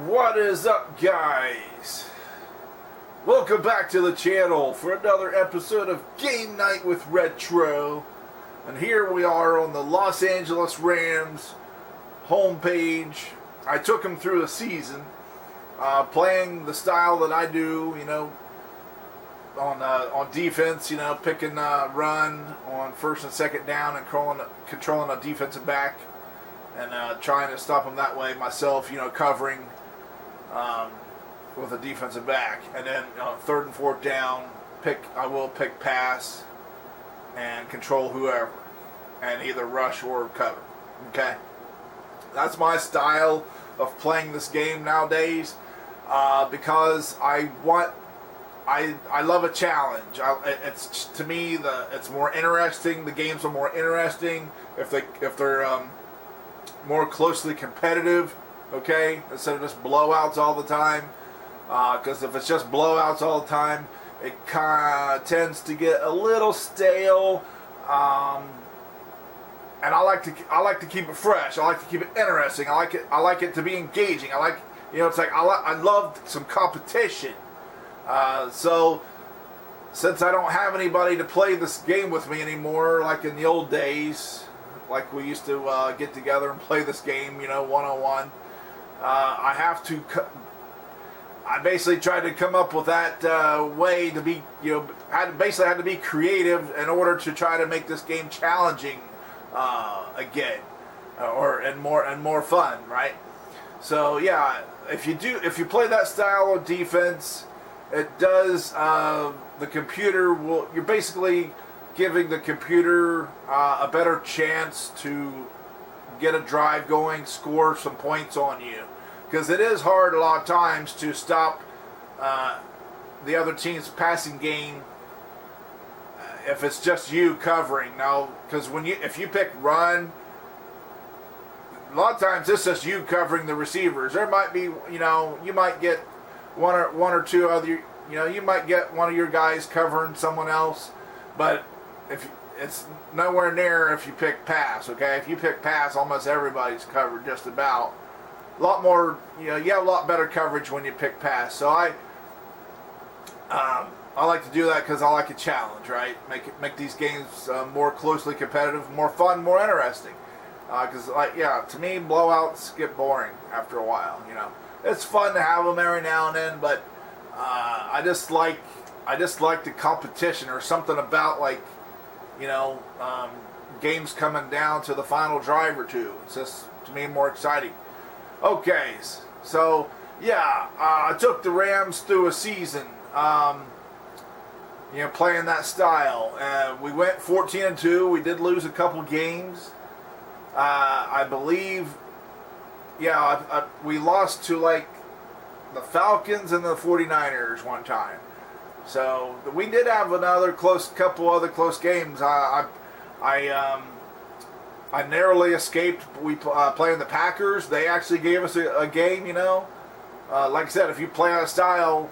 What is up, guys? Welcome back to the channel for another episode of Game Night with Retro. And here we are on the Los Angeles Rams homepage. I took them through a season, playing the style that I do, on defense, picking run on first and second down and controlling a defensive back and trying to stop them that way myself, covering with a defensive back. And then third and fourth down, I will pick pass and control whoever and either rush or cover. Okay? That's my style of playing this game nowadays because I love a challenge. It's to me it's more interesting. The games are more interesting if they're more closely competitive. Okay, instead of just blowouts all the time. Because if it's just blowouts all the time, it kind of tends to get a little stale. And I like to keep it fresh. I like to keep it interesting. I like it to be engaging. I love some competition. So since I don't have anybody to play this game with me anymore, like in the old days, like we used to get together and play this game, one-on-one, I basically tried to come up with that way to be, had to be creative in order to try to make this game challenging again, and more fun, right? So yeah, if you play that style of defense, it does the computer you're basically giving the computer a better chance to get a drive going, score some points on you. Because it is hard a lot of times to stop the other team's passing game if it's just you covering. Now, because if you pick run, a lot of times it's just you covering the receivers. There might be, you might get one or two other, you might get one of your guys covering someone else, but if it's nowhere near if you pick pass. Okay, if you pick pass, almost everybody's covered just about. A lot more, you have a lot better coverage when you pick pass. So I like to do that because I like a challenge, right? Make these games more closely competitive, more fun, more interesting. Because to me, blowouts get boring after a while. It's fun to have them every now and then, but I just like the competition or something about games coming down to the final drive or two. It's just to me more exciting. Okay, so yeah, I took the Rams through a season, playing that style. We went 14-2. We did lose a couple games. I believe, we lost to the Falcons and the 49ers one time. So we did have couple other close games. I narrowly escaped. We playing the Packers. They actually gave us a game, Like I said, if you play out of style,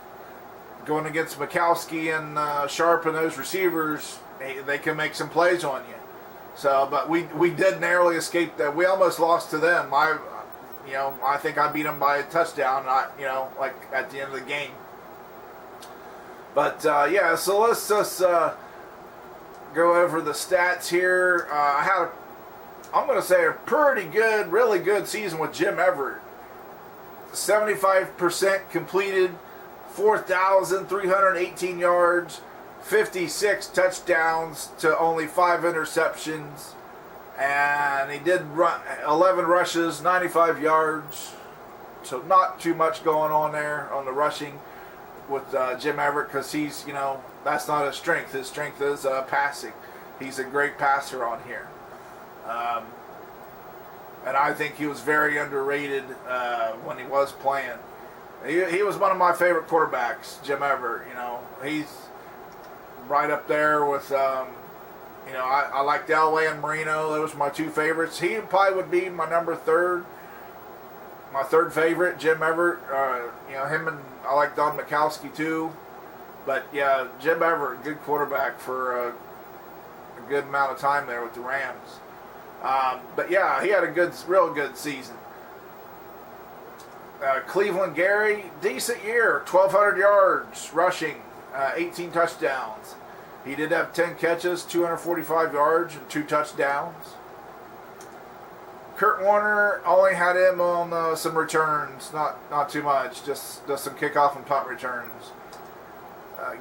going against Mikowski and Sharp and those receivers, they can make some plays on you. So, but we did narrowly escape that. We almost lost to them. I think I beat them by a touchdown, at the end of the game. But, so let's just go over the stats here. I'm going to say a pretty good, really good season with Jim Everret. 75% completed, 4,318 yards, 56 touchdowns to only 5 interceptions. And he did 11 rushes, 95 yards. So not too much going on there on the rushing with Jim Everret, because he's, that's not his strength. His strength is passing. He's a great passer on here. And I think he was very underrated when he was playing. He was one of my favorite quarterbacks, Jim Everett. He's right up there with I liked Elway and Marino. Those were my two favorites. He probably would be my number third. My third favorite, Jim Everett. Him and I like Don Mikowski too. But yeah, Jim Everett, good quarterback for a good amount of time there with the Rams. But yeah, he had a real good season. Cleveland Gary, decent year, 1,200 yards rushing, 18 touchdowns. He did have 10 catches, 245 yards, and 2 touchdowns. Kurt Warner only had him on some returns, not too much, just some kickoff and punt returns.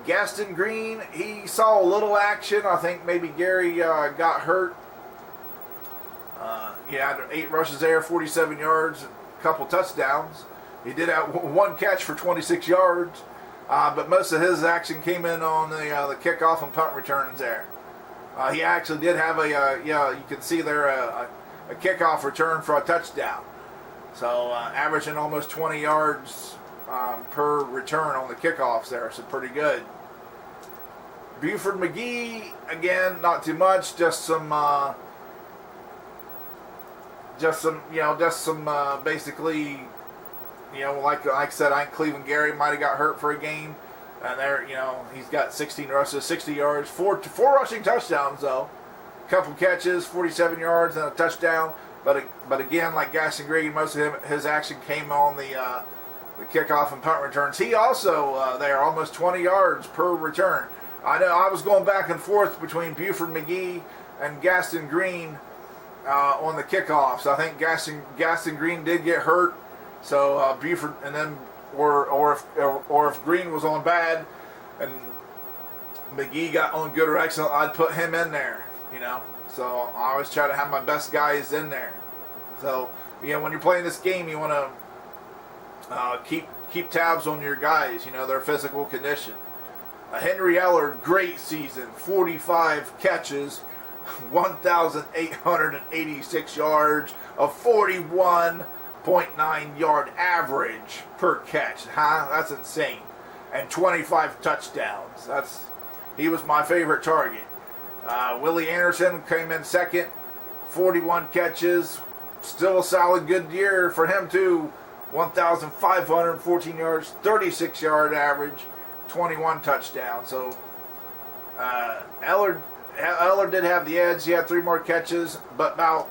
Gaston Green, he saw a little action. I think maybe Gary got hurt. He had 8 rushes there, 47 yards, a couple touchdowns. He did have 1 catch for 26 yards, but most of his action came in on the kickoff and punt returns there. He actually did have you can see there a kickoff return for a touchdown. So averaging almost 20 yards per return on the kickoffs there, so pretty good. Buford McGee, again, not too much, just some basically, like I said, I think Cleveland Gary might have got hurt for a game, and there, he's got 16 rushes, 60 yards, four rushing touchdowns though, a couple catches, 47 yards and a touchdown. But again, like Gaston Green, most of his action came on the kickoff and punt returns. He also there almost 20 yards per return. I know I was going back and forth between Buford McGee and Gaston Green on the kickoffs. I think Gaston Green did get hurt, so Buford, and then or if Green was on bad and McGee got on good or excellent, I'd put him in there. So I always try to have my best guys in there. So when you're playing this game, you want to keep tabs on your guys. Their physical condition. Henry Ellard, great season, 45 catches, 1,886 yards, a 41.9 yard average per catch. That's insane. And 25 touchdowns. He was my favorite target. Willie Anderson came in second, 41 catches, still a solid good year for him too. 1,514 yards, 36 yard average, 21 touchdowns. So Ellard did have the edge. He had 3 more catches, but about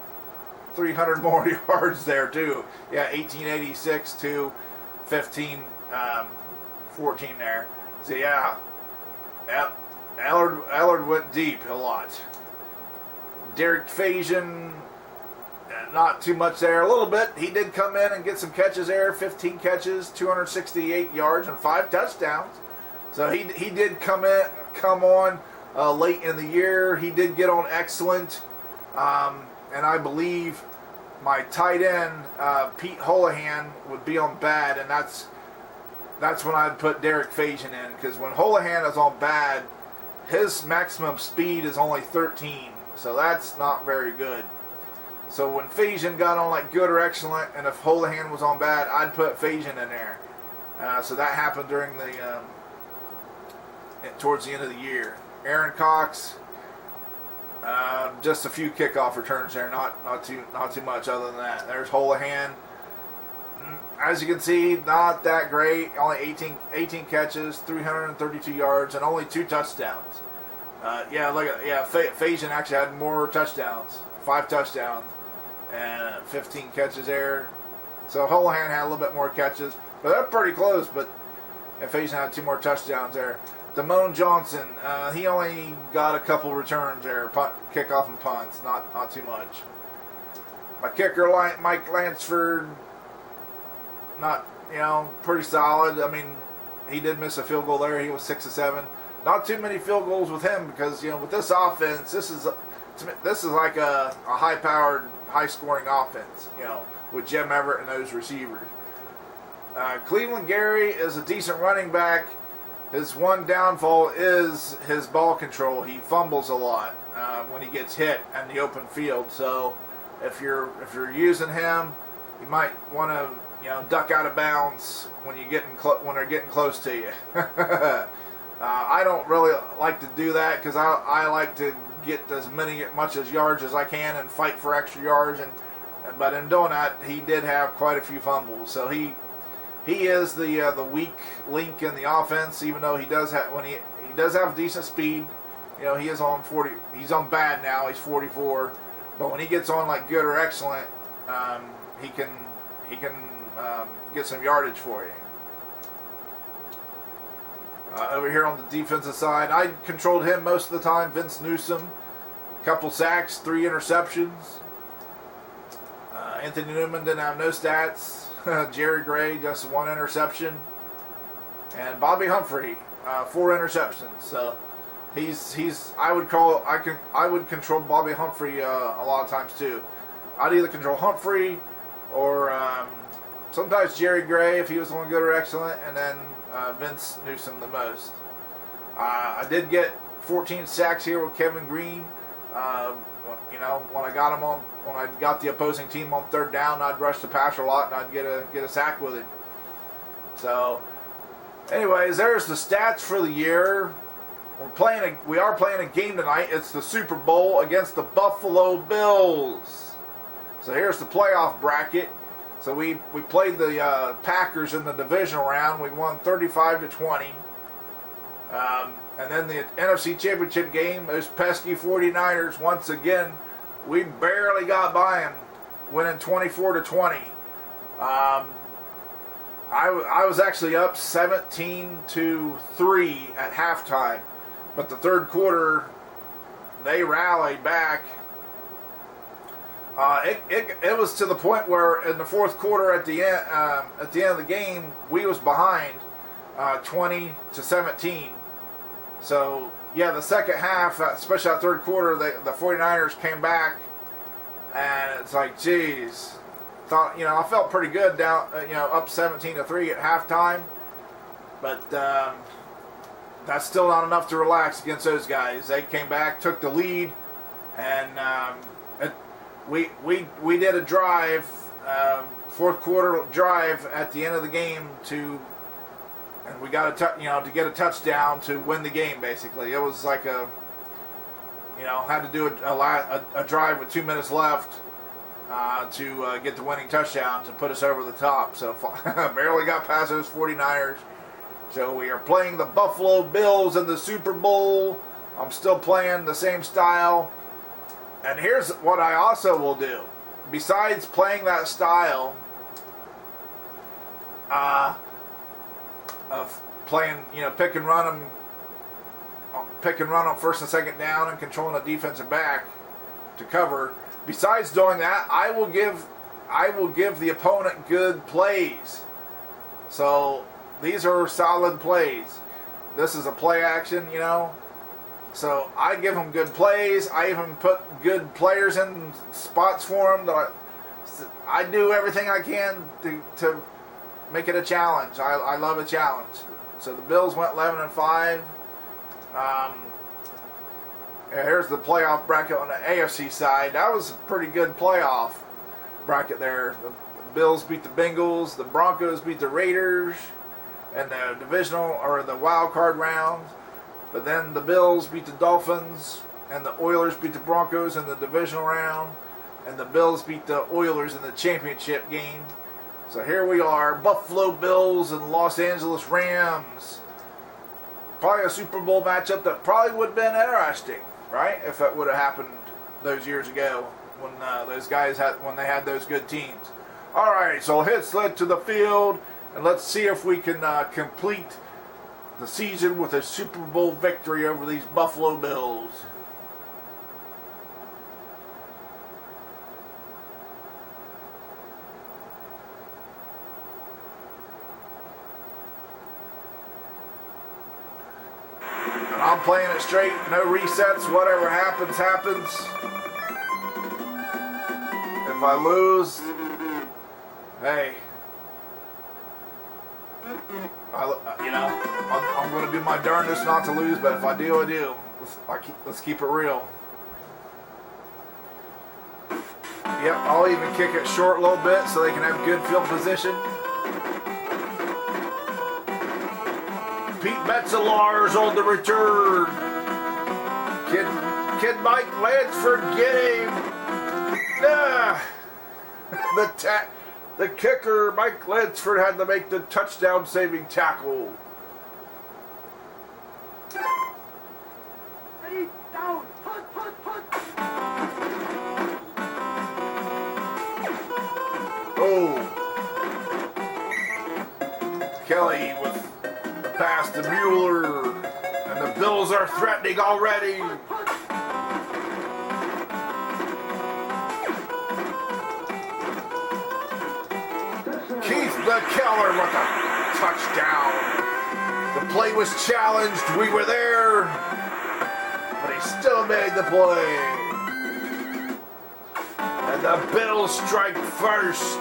300 more yards there too. Yeah, 1886 to 1514 there. So yeah. Ellard went deep a lot. Derek Fajan, not too much there. A little bit. He did come in and get some catches there. 15 catches, 268 yards, and 5 touchdowns. So he did come on late in the year. He did get on excellent. And I believe my tight end, Pete Holohan, would be on bad, and that's when I'd put Derek Fajan in, because when Holohan is on bad, his maximum speed is only 13, so that's not very good. So when Fajan got on like good or excellent, and if Holohan was on bad, I'd put Fajan in there. So that happened during towards the end of the year. Aaron Cox, just a few kickoff returns there, not too much other than that. There's Holohan. As you can see, not that great. Only 18 catches, 332 yards, and only 2 touchdowns. Fajan actually had more touchdowns, 5 touchdowns, and 15 catches there. So Holohan had a little bit more catches, but they're pretty close. But Fajan had 2 more touchdowns there. Damone Johnson, he only got a couple returns there, kickoff and punts, not too much. My kicker, Mike Lansford, not, pretty solid. I mean, he did miss a field goal there. He was 6 of 7. Not too many field goals with him because, with this offense, this is like a high-powered, high-scoring offense, with Jim Everett and those receivers. Cleveland Gary is a decent running back. His one downfall is his ball control. He fumbles a lot when he gets hit in the open field. So if you're using him, you might want to duck out of bounds when they're getting close to you. I don't really like to do that because I like to get much as yards as I can and fight for extra yards. But in doing that, he did have quite a few fumbles. So he is the weak link in the offense, even though he does have decent speed. You know, he is on 40. He's on bad now. He's 44. But when he gets on like good or excellent, he can get some yardage for you. Over here on the defensive side, I controlled him most of the time. Vince Newsom, a couple sacks, 3 interceptions. Anthony Newman didn't have no stats. Jerry Gray just 1 interception, and Bobby Humphrey 4 interceptions. So I would control Bobby Humphrey a lot of times too. I'd either control Humphrey or sometimes Jerry Gray if he was the one good or excellent, and then Vince Newsom the most. I did get 14 sacks here with Kevin Green. You know, when I got the opposing team on 3rd down, I'd rush the passer a lot and I'd get a sack with it. So, anyways, there's the stats for the year. We are playing a game tonight. It's the Super Bowl against the Buffalo Bills. So here's the playoff bracket. So we played the Packers in the divisional round. We won 35-20. And then the NFC Championship game, those pesky 49ers, once again, we barely got by them, winning 24-20. I was actually up 17-3 at halftime, but the 3rd quarter, they rallied back. It was to the point where in the 4th quarter at the end of the game, we was behind 20-17. So, yeah, the second half, especially that 3rd quarter, the 49ers came back, and it's like, geez. I felt pretty good down, up 17-3 at halftime, but that's still not enough to relax against those guys. They came back, took the lead, and we did a drive, 4th quarter drive at the end of the game and we got to get a touchdown to win the game. Basically, it was like had to do a drive with 2 minutes left to get the winning touchdown to put us over the top. So barely got past those 49ers. So we are playing the Buffalo Bills in the Super Bowl. I'm still playing the same style. And here's what I also will do. Besides playing that style of playing, pick and run on 1st and 2nd down and controlling the defensive back to cover. Besides doing that, I will give the opponent good plays. So these are solid plays. This is a play action, So I give them good plays. I even put good players in spots for them. I do everything I can to make it a challenge. I love a challenge. So the Bills went 11-5. Here's the playoff bracket on the AFC side. That was a pretty good playoff bracket there. The Bills beat the Bengals. The Broncos beat the Raiders in the divisional or the wild card round. But then the Bills beat the Dolphins, and the Oilers beat the Broncos in the divisional round, and the Bills beat the Oilers in the championship game. So here we are, Buffalo Bills and Los Angeles Rams. Probably a Super Bowl matchup that probably would have been interesting, right? If that would have happened those years ago when those guys when they had those good teams. All right, so hit sled to the field, and let's see if we can complete the season with a Super Bowl victory over these Buffalo Bills. And I'm playing it straight, no resets, whatever happens, happens. If I lose, hey, I'm going to do my darndest not to lose, but if I do, I do. Let's keep it real. Yep, I'll even kick it short a little bit so they can have good field position. Pete Metzelaar's on the return. Can Mike Lansford get him? The kicker, Mike Lansford, had to make the touchdown-saving tackle. Ready, down, punt, punt, punt. Oh. Kelly with the pass to Mueller. And the Bills are threatening already. Keith McKellar with a touchdown. The play was challenged. We were there. But he still made the play. And the Bills strike first.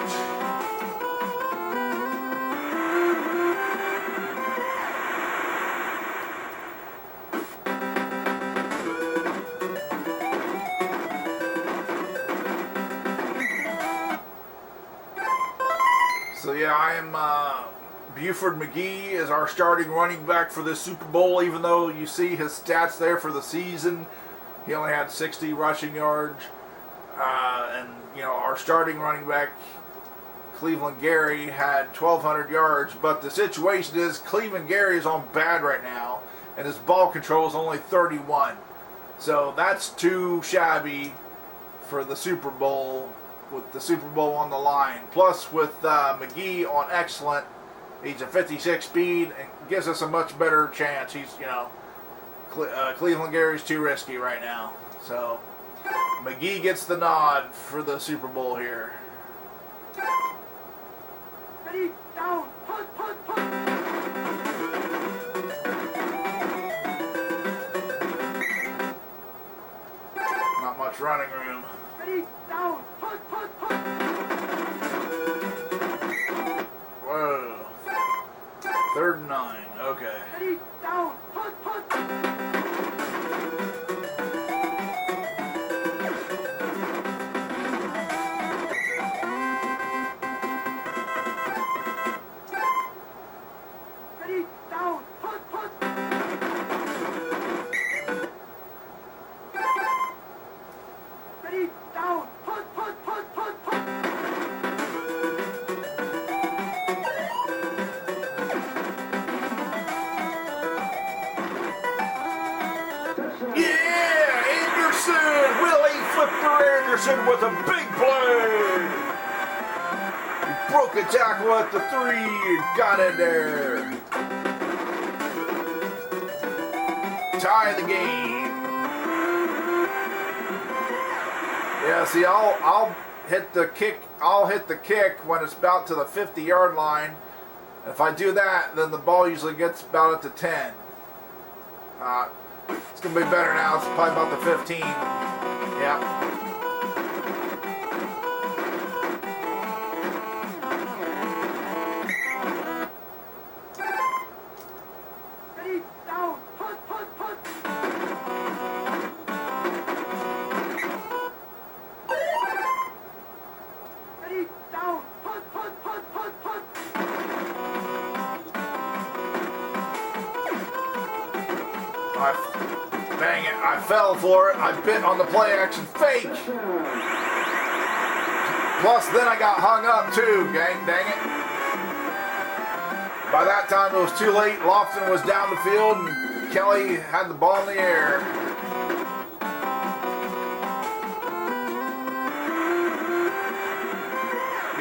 So yeah, I am Buford McGee is our starting running back for this Super Bowl, even though you see his stats there for the season. He only had 60 rushing yards. And, you know, our starting running back, Cleveland Gary, had 1,200 yards. But the situation is Cleveland Gary is on bad right now, and his ball control is only 31. So that's too shabby for the Super Bowl, with the Super Bowl on the line. Plus, with McGee on excellent, he's a 56 speed and gives us a much better chance. He's, you know, Cleveland Gary's too risky right now. So McGee gets the nod for the Super Bowl here. Ready, down, punt, punt, punt. Not much running room. Ready, down, punt, punt, punt. Whoa. 3rd and 9. Okay. Ready, down, punt, punt. Ready, down, punt, punt. Ready, down, punt, punt, punt, punt, punt. Yeah! Anderson! Willie Flipper Anderson with a big play! He broke a tackle at the 3 and got in there. Tie the game. Yeah, see, I'll hit the kick. I'll hit the kick when it's about to the 50-yard line. If I do that, then the ball usually gets about at the 10. It's gonna be better now. It's probably about the 15. Yeah. Ready, down, punt, punt, punt. Ready, down, punt, punt, punt, punt, punt. Dang it, I fell for it. I bit on the play action fake. Plus, then I got hung up too, gang, dang it. By that time, it was too late. Lofton was down the field, and Kelly had the ball in the air.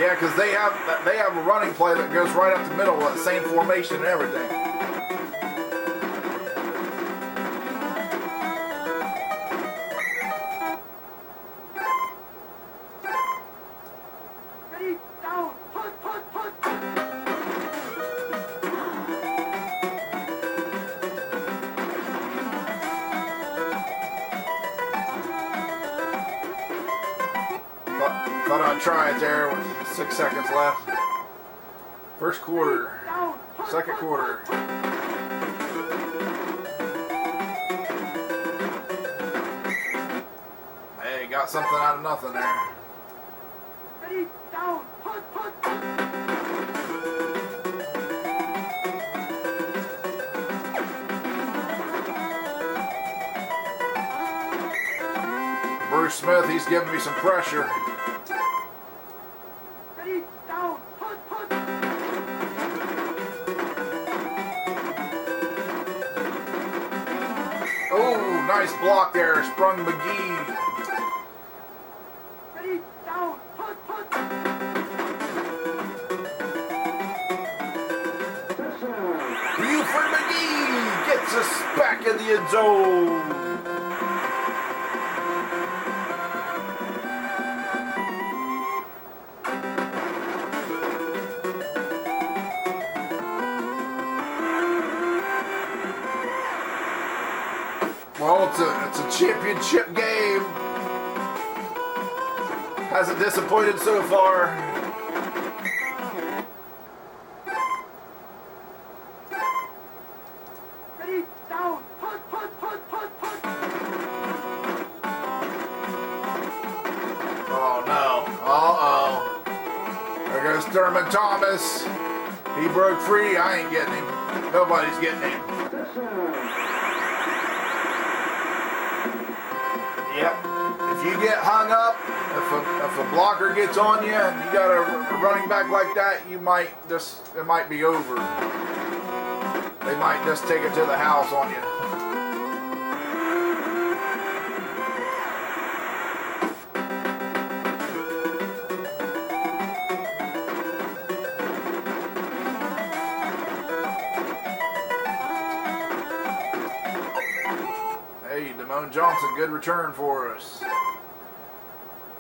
Yeah, because they have a running play that goes right up the middle with the same formation and everything. Ready, down, punt, punt, punt. Thought I'd try it there with 6 seconds left. First quarter, Down, punt, second punt, quarter. punt, punt. Hey, got something out of nothing there. Ready, down, punt, punt, punt. Smith, he's giving me some pressure. Ready, down, put. Oh, nice block there, Sprung McGee. Ready, down, put. Buford McGee gets us back in the end zone. Well, it's a championship game. Hasn't disappointed so far. Ready, down, put. Oh no. Uh-oh. There goes Thurman Thomas. He broke free. I ain't getting him. Nobody's getting him. Yep. If you get hung up, if a blocker gets on you and you got a running back like that, it might be over. They might just take it to the house on you. Hey, Damone Johnson, good return for us.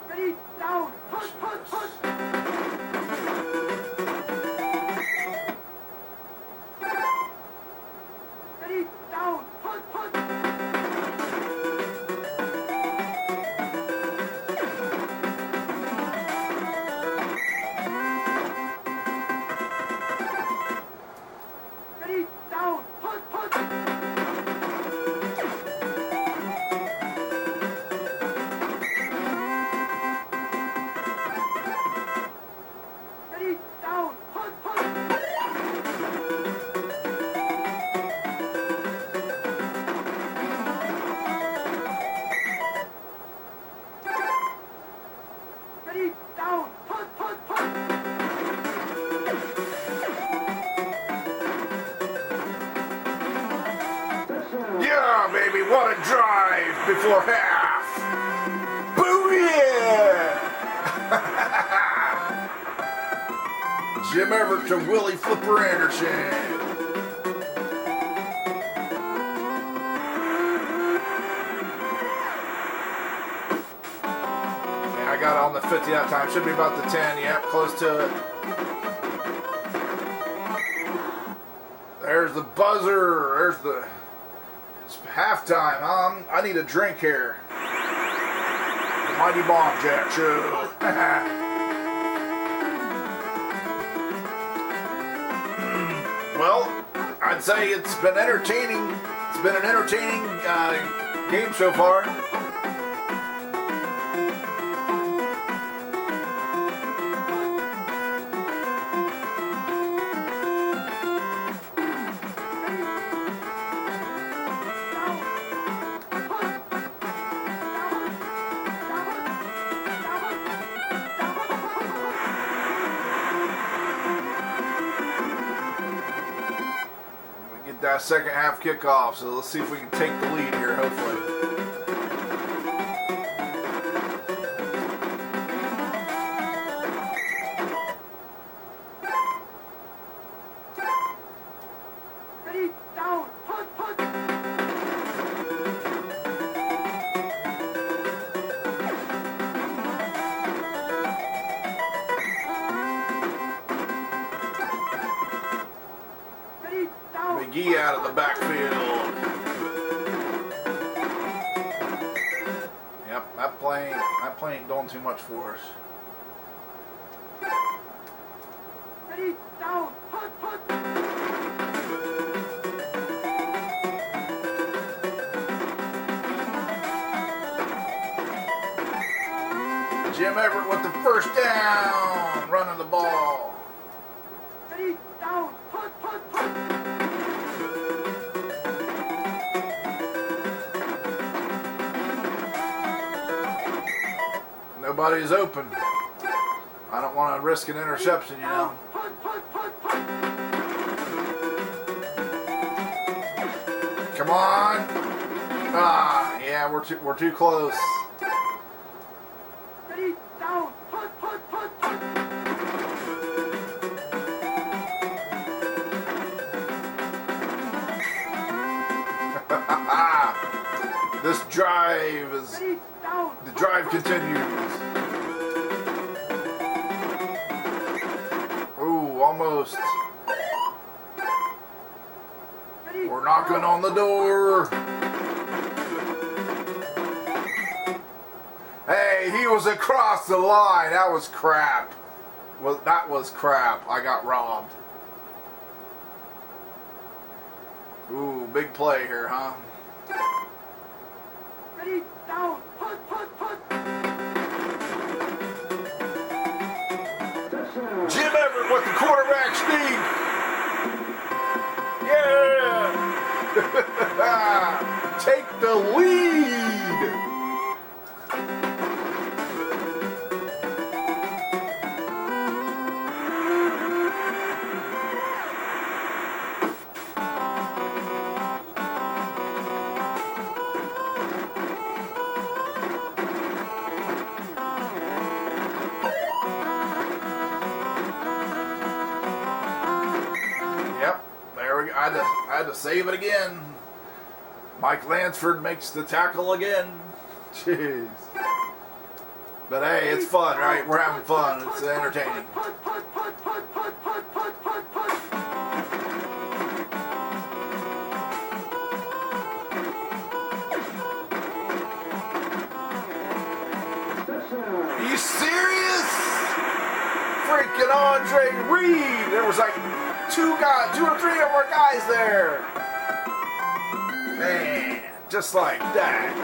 Ready, down, put. Ready, down, put. Ready, down, put. Ready, down, put. Ready, down, put. Yeah, baby, what a drive before half. Booyah! Jim Everett to Willie Flipper Anderson. Yeah, I got it on the 50 that time. Should be about the 10. Yep, close to it. There's the buzzer. There's the... It's halftime. I need a drink here. The Mighty Bomb Jack Show. Well, I'd say it's been entertaining. It's been an entertaining game so far. That second half kickoff, so let's see if we can take the lead here, hopefully. Ready, down, put. Ready, down. McGee out of the backfield. Yep, that play ain't doing too much for us. Ready, down, put. Jim Everett with the first down, running the ball. Ready, down, put. Everybody's open. I don't want to risk an interception, you know. Come on. Ah, yeah, we're too close. Ready, down, punt. This drive is... Ready, down, The drive continues. Ooh, almost. ready, We're knocking on the door. Hey, he was across the line. That was crap. Well, that was crap. I got robbed. Ooh, big play here, huh? ready, down, punt. Jim Everret with the quarterback sneak. Yeah! Take the lead. Yep, there we go. I had to save it again. Mike Lansford makes the tackle again. Jeez. But hey, it's fun, right? We're having fun. It's entertaining. Are you serious? Freaking Andre Reed. There was like two or three of our guys there. Man, just like that.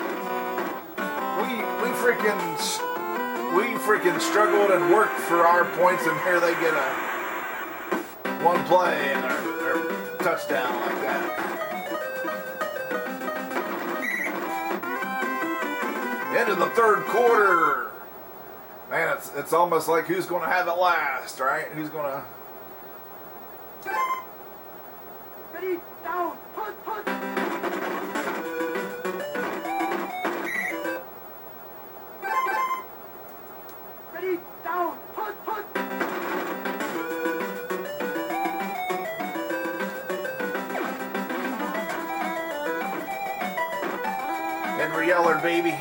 We freaking struggled and worked for our points, and here they get a one play and their touchdown like that. Into the third quarter. Man, it's almost like who's going to have it last, right? Who's going to... Ready, down, punt. Ready, down, punt. Henry Yeller, baby.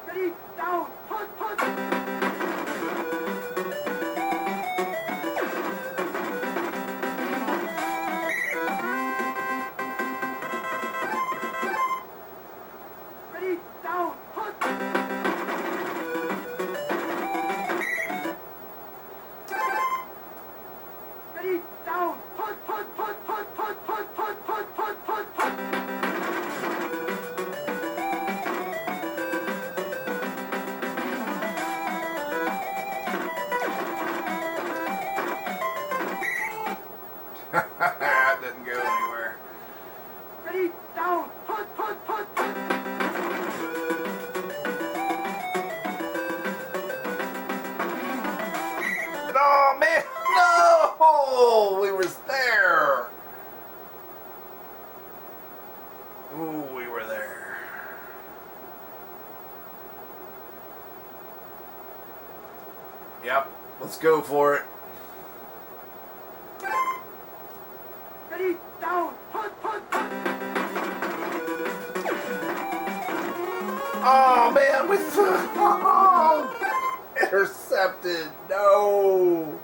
Ready, down, punt. Ready, down, punt. Ready, down, punt. That didn't go anywhere. Ready, down, punt. No, man, no! We was there. Ooh, we were there. Yep, let's go for it. Ready, down, punt. Oh man, we intercepted. No.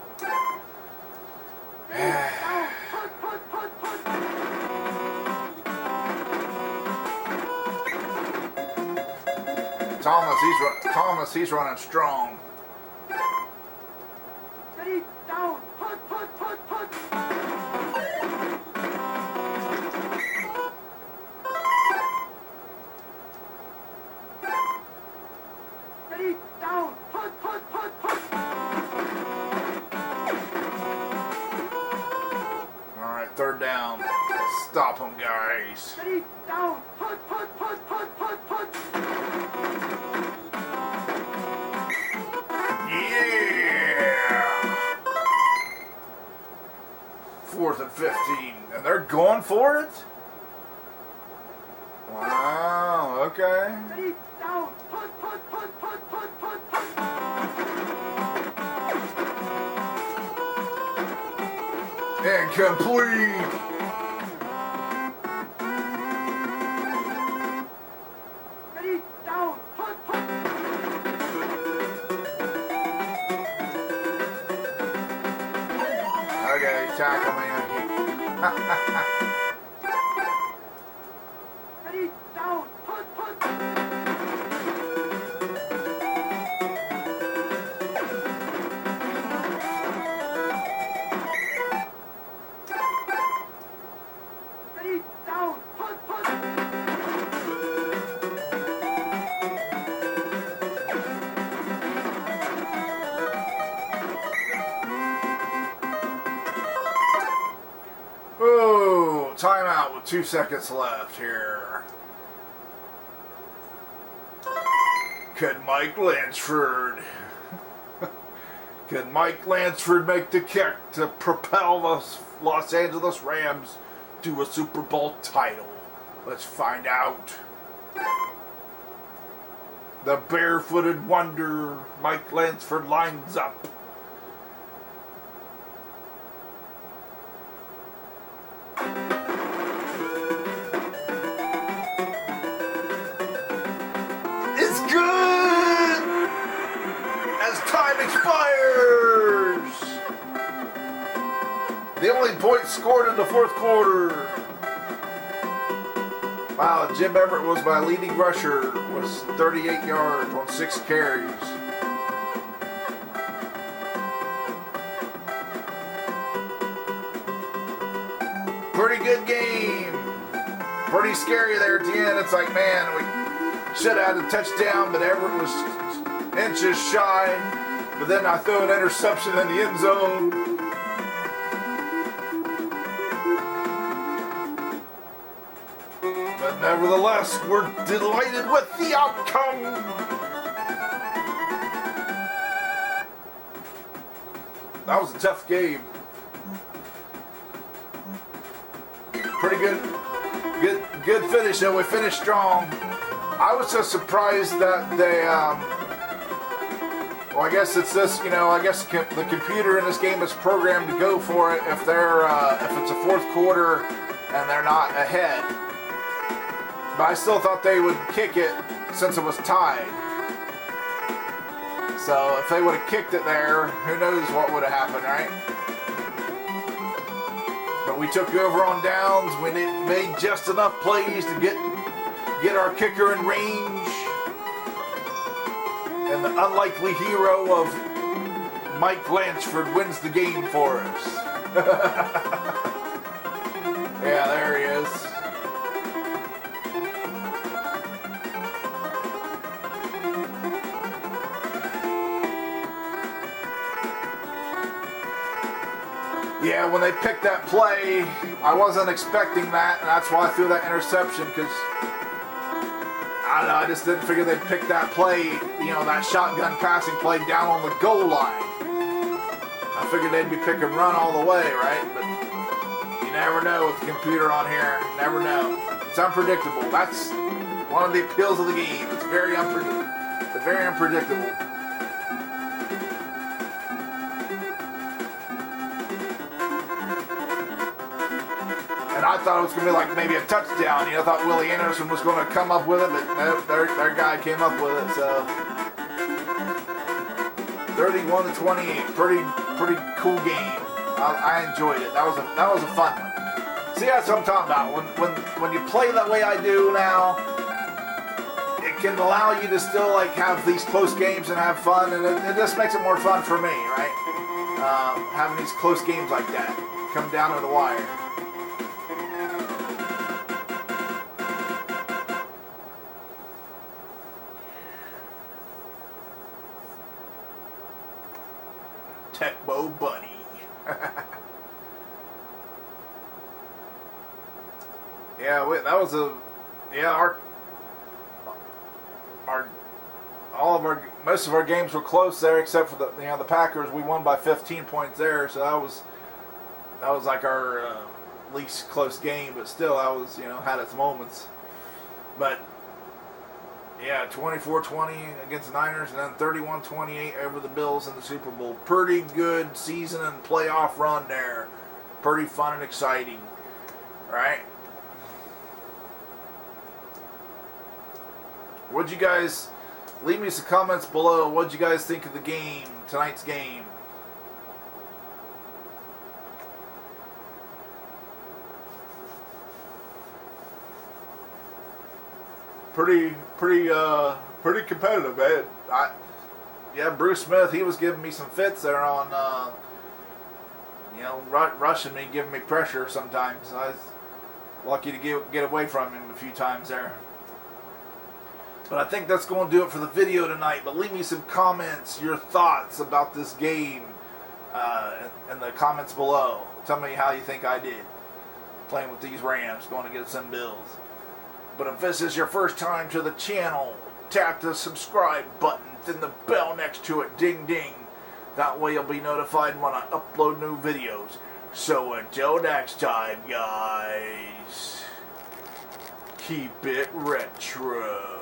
Thomas, he's running strong. Ready, down, punt. Ready, down, punt. All right, third down. Stop them, guys. Ready, down, punt. going for it? Wow, okay. Ready, down, punt, punt, punt, punt, punt, punt, punt. Incomplete. Ready, down, punt, punt. Okay, tackle me. Ready, down, punt, punt. Ready, down, punt, punt. Oh, timeout with 2 seconds left here. Could Mike Lansford make the kick to propel the Los Angeles Rams to a Super Bowl title? Let's find out. The barefooted wonder, Mike Lansford, lines up. It's good! As time expires! The only point scored in the fourth quarter. Wow, Jim Everret was my leading rusher, was 38 yards on 6 carries. Pretty good game. Pretty scary there at the end. It's like, man, we should have had a touchdown, but Everett was inches shy. But then I threw an interception in the end zone. But nevertheless, we're delighted with the outcome. That was a tough game. Pretty good finish, though. We finished strong. I was just surprised that they, well, I guess it's this, I guess the computer in this game is programmed to go for it if it's a fourth quarter and they're not ahead. But I still thought they would kick it since it was tied. So if they would have kicked it there, who knows what would have happened, right? But we took over on downs. We made just enough plays to get our kicker in range. And the unlikely hero of Mike Lansford wins the game for us. Yeah, there he is. Yeah, when they picked that play, I wasn't expecting that, and that's why I threw that interception, because I don't know, I just didn't figure they'd pick that play, that shotgun passing play down on the goal line. I figured they'd be pick and run all the way, right? But you never know with the computer on here. You never know. It's unpredictable. That's one of the appeals of the game. It's very unpredictable. And I thought it was going to be like maybe a touchdown. I thought Willie Anderson was going to come up with it, but nope, their guy came up with it. So 31-28, pretty cool game. I enjoyed it. That was a fun one. See, that's what I'm talking about. When you play that way I do now, it can allow you to still have these close games and have fun, and it just makes it more fun for me, right? Having these close games like that come down to the wire. Tecmo Bunny. Yeah, that was most of our games were close there, except for the Packers. We won by 15 points there, so that was like our at least close game, but still, I was, had its moments. But yeah, 24-20 against the Niners, and then 31-28 over the Bills in the Super Bowl. Pretty good season and playoff run there. Pretty fun and exciting, right? What'd you guys, leave me some comments below. What'd you guys think of the game, tonight's game? Pretty competitive, man. Bruce Smith, he was giving me some fits there on, rushing me, giving me pressure sometimes. I was lucky to get away from him a few times there. But I think that's going to do it for the video tonight. But leave me some comments, your thoughts about this game in the comments below. Tell me how you think I did playing with these Rams, going against them Bills. But if this is your first time to the channel, tap the subscribe button, then the bell next to it, ding ding. That way you'll be notified when I upload new videos. So until next time, guys, keep it retro.